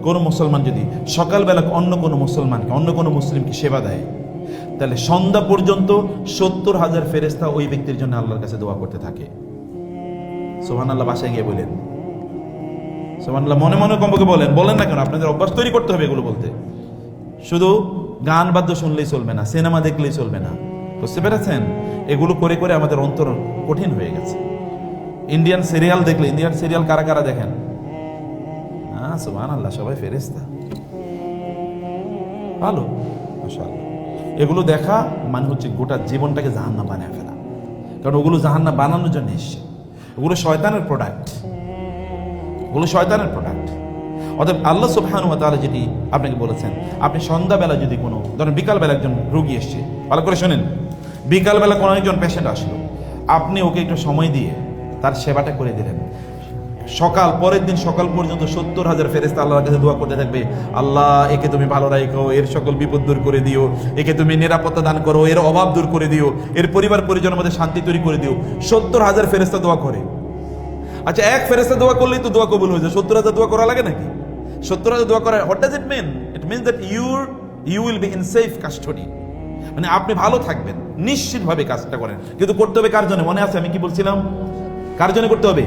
কোনো মুসলমান যদি সকালবেলা অন্য কোনো মুসলমানকে, অন্য কোনো মুসলিমকে সেবা দেয়, তাহলে সন্ধ্যা পর্যন্ত 70,000 ফেরেশতা ওই ব্যক্তির জন্য আল্লাহর কাছে দোয়া করতে থাকে। সুবহানাল্লাহ, বাসায় গিয়ে বলেন সুবহানাল্লাহ, মনে মনে কমপক্ষে বলেন না কেন, আপনাদের অভ্যাস তৈরি করতে হবে এগুলো বলতে। শুধু গান বাদ্য শুনলেই চলবে না, সিনেমা দেখলেই চলবে না, বুঝতে পেরেছেন? এগুলো করে করে আমাদের অন্তর কঠিন হয়ে গেছে। ইন্ডিয়ান সিরিয়াল দেখলে, ইন্ডিয়ান সিরিয়াল কারা কারা দেখেন? হ্যাঁ, সুবহানাল্লাহ, সবাই ফেরেশতা, ভালো, মাশাআল্লাহ। এগুলো দেখা মানে হচ্ছে গোটা জীবনটাকে জাহান্নাম বানিয়ে ফেলা, কারণ ওগুলো জাহান্নাম বানানোর জন্য এসছে। ওগুলো শয়তানের প্রোডাক্ট, ওগুলো শয়তানের প্রোডাক্ট। অতএব আল্লাহ সুবহানাহু ওয়া তাআলা যেটি আপনাকে বলেছেন, আপনি সন্ধ্যাবেলা যদি কোনো, ধরেন বিকালবেলা একজন রোগী এসছে, ভালো করে শোনেন, বিকালবেলা কোনো একজন পেশেন্ট আসলো, আপনি ওকে একটু সময় দিয়ে তার সেবাটা করে দিলেন। পরের দিন সকাল পর্যন্ত 70,000 ফেরেশতা আল্লাহর কাছে দোয়া করতে থাকবে, আল্লাহ একে তুমি ভালো রাখো, এর সকল বিপদ দূর করে দিও, একে তুমি নিরাপত্তা দান করো, এর অভাব দূর করে দিও, এর পরিবার পরিজনের মধ্যে শান্তি তৈরি করে দিও। 70,000 ফেরেশতা দোয়া করে। আচ্ছা, এক ফেরেশতা দোয়া করলেই তো দোয়া কবুল হয়ে যায়, 70,000 দোয়া করা লাগে নাকি? 70,000 দোয়া করা, what does it mean? It means that you will be in safe custody, মানে আপনি ভালো থাকবেন, নিশ্চিতভাবে কাজটা করেন। কিন্তু করতে হবে কার জন্য? মনে আছে আমি কি বলছিলাম? কার জন্য করতে হবে?